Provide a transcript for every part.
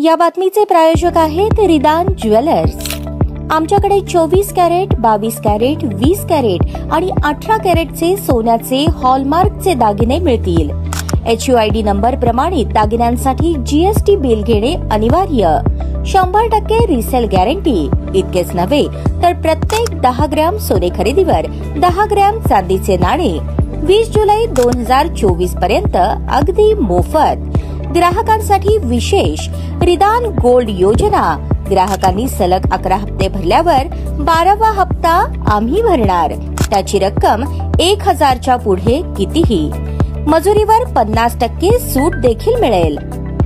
या बातमीचे प्रायोजक आहेत रिदान ज्वेलर्स। आमच्याकडे 24 कॅरेट, 22 कॅरेट, 20 कॅरेट आणि 18 कॅरेटचे सोन्याचे हॉलमार्कचे दागिने मिळतील। HUID नंबर प्रमाणित दागिन्यांसाठी GST बिल घेणे अनिवार्य। 100% रिसेल गॅरंटी। इतकेच नव्हे तर प्रत्येक 10 ग्रॅम सोने खरेदीवर 10 ग्रॅम चांदीचे नाणे 20 जुलै 2024 पर्यंत अगदी मोफत। ग्राहकांसाठी विशेष रिदान गोल्ड योजना। ग्राहकांनी सलग 11 हप्ते भरल्यावर 12वा हप्ता आम्ही भरणार। त्याची रक्कम 1000च्या पुढे कितीही। मजुरीवर 50% सूट देखील मिळेल।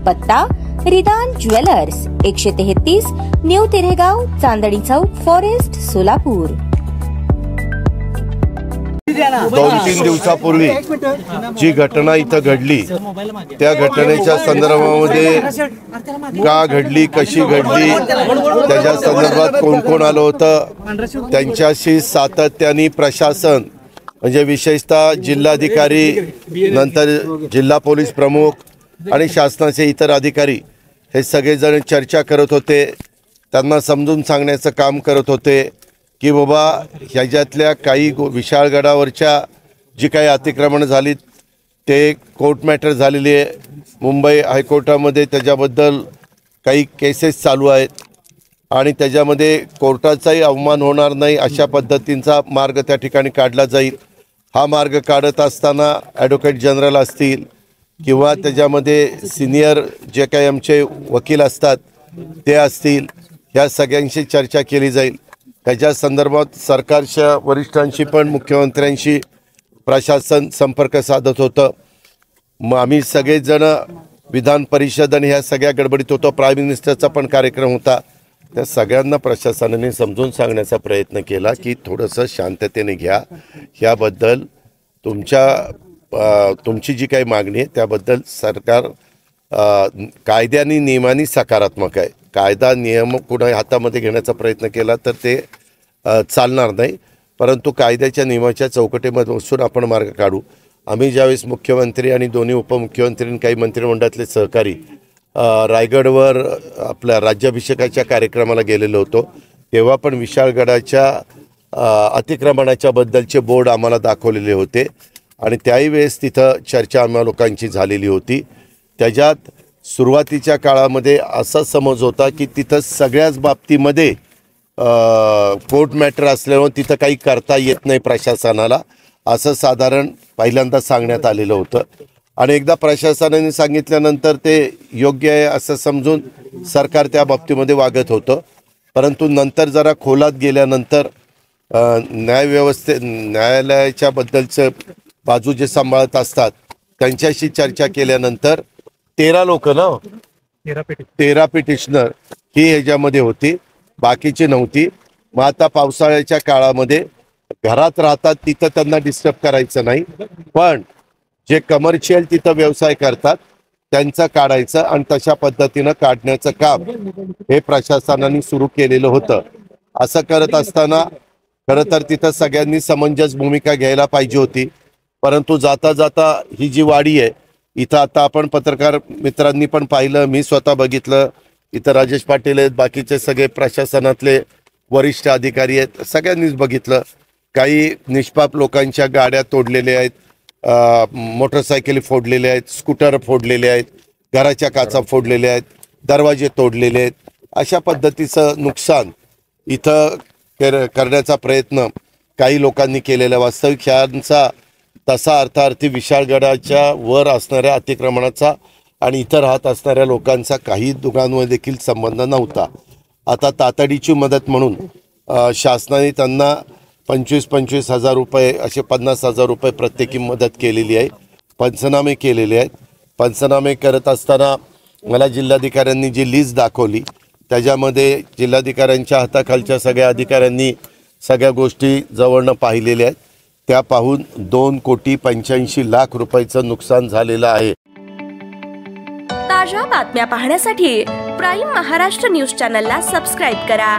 पत्ता रिदान jewellers, 133 new तिरेगाव, Chandni Chowk, forest, Solapur. 2-3 दिवसापूर्वी जी घटना इथं घडली त्या घटनेच्या संदर्भामध्ये का घडली, कशी घडली, त्याच्या संदर्भात कोण कोण आलं होतं, त्यांच्याशी सातत्याने प्रशासन म्हणजे विशेषतः जिल्हाधिकारी, नंतर जिल्हा पोलीस प्रमुख आणि शासनाचे इतर अधिकारी हे सगळेजण चर्चा करत होते। त्यांना समजून सांगण्याचं काम करत होते की बाबा ह्याच्यातल्या काही विशाळगडावरच्या जी काही अतिक्रमण झाली ते कोर्ट मॅटर झालेली आहे। मुंबई हायकोर्टामध्ये त्याच्याबद्दल काही केसेस चालू आहेत आणि त्याच्यामध्ये कोर्टाचाही अवमान होणार नाही अशा पद्धतींचा मार्ग त्या ठिकाणी काढला जाईल। हा मार्ग काढत असताना ॲडव्होकेट जनरल असतील किंवा त्याच्यामध्ये सिनियर जे काही आमचे वकील असतात ते असतील, ह्या सगळ्यांशी चर्चा केली जाईल। त्याच्या संदर्भात सरकारच्या वरिष्ठांशी पण मुख्यमंत्र्यांशी प्रशासन संपर्क साधत होतं। मग आम्ही सगळेजण विधान परिषद आणि ह्या सगळ्या गडबडीत होतो। प्राईम मिनिस्टरचा पण कार्यक्रम होता। त्या सगळ्यांना प्रशासनाने समजून सांगण्याचा प्रयत्न केला की थोडंसं शांततेने घ्या, ह्याबद्दल तुमची जी काही मागणी आहे त्याबद्दल सरकार कायद्याने नियमाने सकारात्मक आहे। कायदा नियम कुणा हातामध्ये घेण्याचा प्रयत्न केला तर ते चालणार नाही, परंतु कायद्याच्या नियमाच्या चौकटीमध्ये बसून आपण मार्ग काढू। आम्ही ज्यावेळेस मुख्यमंत्री आणि दोन्ही उपमुख्यमंत्री आणि काही मंत्रिमंडळातले सहकारी रायगडवर आपल्या राज्याभिषेकाच्या कार्यक्रमाला गेलेलो होतो, तेव्हा पण विशाळगडाच्या अतिक्रमणाच्या बद्दलचे बोर्ड आम्हाला दाखवलेले होते आणि त्याही वेळेस तिथं चर्चा आम्हा लोकांची झालेली होती। त्याच्यात सुरुवातीच्या काळामध्ये असा समज होता की तिथं सगळ्याच बाबतीमध्ये कोर्ट मॅटर असल्यामुळे तिथं काही करता येत नाही प्रशासनाला, असं साधारण पहिल्यांदा सांगण्यात आलेलं होतं आणि एकदा प्रशासनाने सांगितल्यानंतर ते योग्य आहे असं समजून सरकार त्या बाबतीमध्ये वागत होतं। परंतु नंतर जरा खोलात गेल्यानंतर न्यायालयाच्या बद्दलचं बाजू जे सांभाळत असतात त्यांच्याशी चर्चा केल्यानंतर 13 लोक ना 13 पिटिशनर ही ह्याच्यामध्ये होती, बाकीची नव्हती। मग आता पावसाळ्याच्या काळामध्ये घरात राहतात तिथं त्यांना डिस्टर्ब करायचं नाही, पण जे कमर्शियल तिथं व्यवसाय करतात त्यांचं काढायचं आणि तशा पद्धतीनं काढण्याचं काम हे प्रशासनाने सुरू केलेलं होतं। असं करत असताना खरं तर तिथं सगळ्यांनी समंजस भूमिका घ्यायला पाहिजे होती, परंतु जाता जाता ही जी वाडी आहे इथं आता आपण पत्रकार मित्रांनी पण पाहिलं, मी स्वतः बघितलं, इथं राजेश पाटील आहेत, बाकीचे सगळे प्रशासनातले वरिष्ठ अधिकारी आहेत, सगळ्यांनीच बघितलं। काही निष्पाप लोकांच्या गाड्या तोडलेल्या आहेत, मोटरसायकली फोडलेल्या आहेत, स्कूटर फोडलेले आहेत, घराच्या काचा फोडलेल्या आहेत, दरवाजे तोडलेले आहेत। अशा पद्धतीचं नुकसान इथं करण्याचा प्रयत्न काही लोकांनी केलेला। वास्तविक ह्यांचा तसा अर्थार्थी विशाळगडाच्या वर असणाऱ्या अतिक्रमणाचा आणि इथं राहत असणाऱ्या लोकांचा काही दोघांमध्ये देखील संबंध नव्हता। आता तातडीची मदत म्हणून शासनाने त्यांना 25-25 हजार रुपये असे 50 हजार रुपये प्रत्येकी मदत केलेली आहे। पंचनामे केलेले आहेत। पंचनामे करत असताना मला जिल्हाधिकाऱ्यांनी जी लिस्ट दाखवली त्याच्यामध्ये जिल्हाधिकाऱ्यांच्या हाताखालच्या सगळ्या अधिकाऱ्यांनी सगळ्या गोष्टी जवळनं पाहिलेल्या आहेत। त्या पाहून 2,85,00,000 रुपयाचं नुकसान झालेलं आहे। ताज्या बातम्या पाहण्यासाठी प्राईम महाराष्ट्र न्यूज चॅनलला सबस्क्राईब करा।